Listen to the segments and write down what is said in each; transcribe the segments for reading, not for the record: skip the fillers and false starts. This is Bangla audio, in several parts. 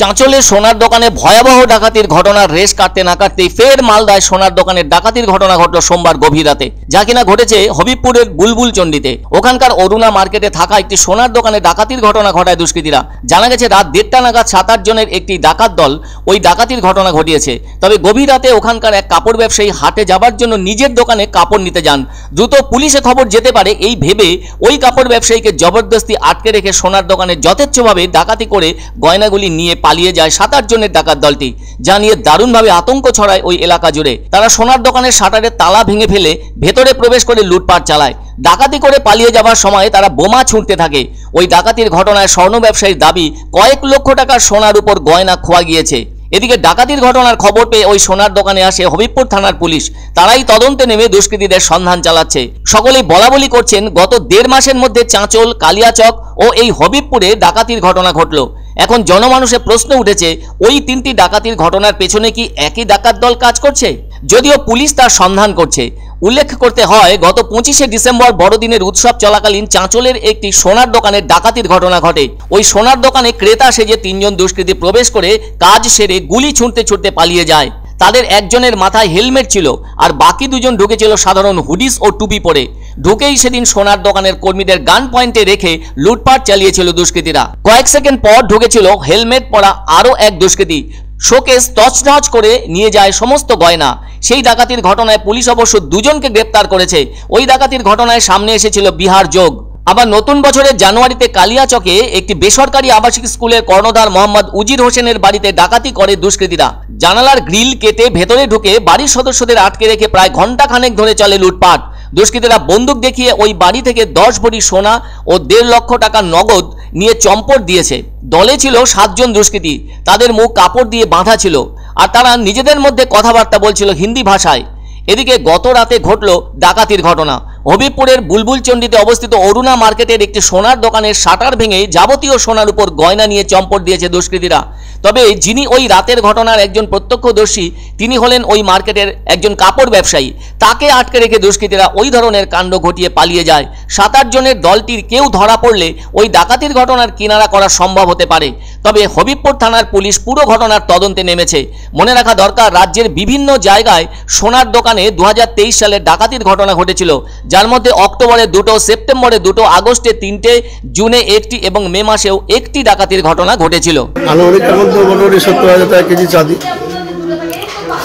চাঁচলে সোনার দোকানে ভয়াবহ ডাকাতির ঘটনার রেশ কাটতে না কাটতেই ফের মালদায় সোনার দোকানের ডাকাতির ঘটনা ঘটল সোমবার গভীর রাতে, যা কিনা ঘটেছে হবিবপুরের বুলবুল চণ্ডীতে। ওখানকার অরুণা মার্কেটে থাকা একটি সোনার দোকানে ডাকাতির ঘটনা ঘটায় দুষ্কৃতীরা। জানা গেছে রাত 1:30 নাগাদ 7-8 জনের একটি ডাকাত দল ওই ডাকাতির ঘটনা ঘটিয়েছে। তবে গভীর রাতে ওখানকার এক কাপড় ব্যবসায়ী হাটে যাবার জন্য নিজের দোকানে কাপড় নিতে যান। দ্রুত পুলিশে খবর যেতে পারে এই ভেবে ওই কাপড় ব্যবসায়ীকে জবরদস্তি আটকে রেখে সোনার দোকানে যথেচ্ছভাবে ডাকাতি করে গয়নাগুলি নিয়ে পালিয়ে যায় 7-8 জনের ডাকাত দলটি, যা নিয়ে দারুণভাবে আতঙ্ক ছড়ায় ওই এলাকা জুড়ে। তারা সোনার দোকানের শাটারের তালা ভেঙে ফেলে ভেতরে প্রবেশ করে লুটপাট চালায়। ডাকাতি করে পালিয়ে যাবার সময় তারা বোমা ছুঁড়তে থাকে। ওই ডাকাতির ঘটনায় স্বর্ণ ব্যবসায়ীর দাবি কয়েক লক্ষ টাকার সোনার উপর গয়না খোয়া গিয়েছে। এদিকে ডাকাতির ঘটনার খবর পেয়ে ওই সোনার দোকানে আসে হবিবপুর থানার পুলিশ। তারাই তদন্তে নেমে দুষ্কৃতীদের সন্ধান চালাচ্ছে। সকলেই বলাবলি করছেন গত 1.5 মাসের মধ্যে চাঁচল, কালিয়াচক ও এই হবিবপুরে ডাকাতির ঘটনা ঘটল। এখন জনমানুষে প্রশ্ন উঠেছে, ওই 3টি ডাকাতির ঘটনার পেছনে কি একই ডাকাত দল কাজ করছে? যদিও পুলিশ তার সন্ধান করছে। উল্লেখ করতে হয়, গত 25শে ডিসেম্বর বড়দিনের উৎসব চলাকালীন চাঁচলের একটি সোনার দোকানে ডাকাতির ঘটনা ঘটে। ওই সোনার দোকানে ক্রেতা সেজে 3 জন দুষ্কৃতী প্রবেশ করে কাজ সেরে গুলি ছুঁড়তে ছুঁড়তে পালিয়ে যায়। তাদের একজনের মাথায় হেলমেট ছিল আর বাকি 2 জন ঢুকেছিল সাধারণ হুডিস ও টুপি পরে। ঢুকেই সেদিন সোনার দোকানের কর্মীদের গান পয়েন্টে রেখে লুটপাট চালিয়েছিল দুষ্কৃতীরা। কয়েক সেকেন্ড পর ঢুকেছিল হেলমেট পরা আরও এক দুষ্কৃতী। শোকেস তছনছ করে নিয়ে যায় সমস্ত গয়না। সেই ডাকাতির ঘটনায় পুলিশ অবশ্য 2 জনকে গ্রেপ্তার করেছে। ওই ডাকাতির ঘটনায় সামনে এসেছিল বিহার যোগ। আবার নতুন বছরের জানুয়ারিতে কালিয়াচকে একটি বেসরকারি আবাসিক স্কুলের কর্ণধার মোহাম্মদ উজির হোসেনের বাড়িতে ডাকাতি করে দুষ্কৃতীরা। জানালার গ্রিল কেটে ভেতরে ঢুকে বাড়ির সদস্যদের আটকে রেখে প্রায় ঘণ্টাখানেক ধরে চলে লুটপাট। দুষ্কৃতীরা বন্দুক দেখিয়ে ওই বাড়ি থেকে 10 ভরি সোনা ও 1.5 লক্ষ টাকা নগদ নিয়ে চম্পট দিয়েছে। দলে ছিল 7 জন দুষ্কৃতী। তাদের মুখ কাপড় দিয়ে বাঁধা ছিল আর তারা নিজেদের মধ্যে কথাবার্তা বলছিল হিন্দি ভাষায়। এদিকে গত রাতে ঘটল ডাকাতির ঘটনা। হবিবপুরের বুলবুল চণ্ডীতে অবস্থিত অরুণা মার্কেটের একটি সোনার দোকানের শাটার ভেঙে যাবতীয় সোনার উপর গয়না নিয়ে চম্পট দিয়েছে দুষ্কৃতীরা। তবে যিনি ওই রাতের ঘটনার একজন প্রত্যক্ষদর্শী, তিনি হলেন ওই মার্কেটের একজন কাপড় ব্যবসায়ী। তাকে আটকে রেখে দুষ্কৃতীরা ওই ধরনের কাণ্ড ঘটিয়ে পালিয়ে যায়। 7-8 জনের দলটির কেউ ধরা পড়লে ওই ডাকাতির ঘটনার কিনারা করা সম্ভব হতে পারে। তবে হবিবপুর থানার পুলিশ পুরো ঘটনার তদন্তে নেমেছে। মনে রাখা দরকার, রাজ্যের বিভিন্ন জায়গায় সোনার দোকানে 2023 সালে ডাকাতির ঘটনা ঘটেছিল, যার মধ্যে অক্টোবরে 2টো, সেপ্টেম্বরে 2টো, আগস্টে 3টে, জুনে 1টি এবং মে মাসেও 1টি ডাকাতির ঘটনা ঘটেছিল। মোটামুটি 70,000 টাকা কেজি চাঁদি,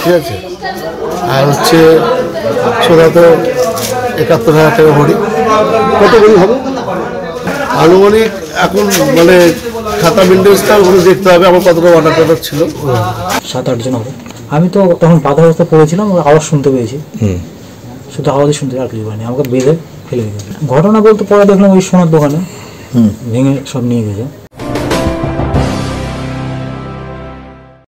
ঠিক আছে। আর হচ্ছে সোনা তো 71,000 টাকা ভরি। কতগুলি হবে আনুমানিক? এখন মানে খাতা মেনটেন্সটা দেখতে হবে আমার কতটা অর্ডার ছিল। 7-8 জন হবে। আমি তো তখন বাধা অবস্থা পড়েছিলাম, আওয়াজ শুনতে পেয়েছি, শুধু আওয়াজই শুনতে, আর কিছু পাইনি। আমাকে বেঁধে ফেলে দিয়েছে। ঘটনা বলতে পরে দেখলাম ওই সোনার দোকানে ভেঙে সব নিয়ে গেছে।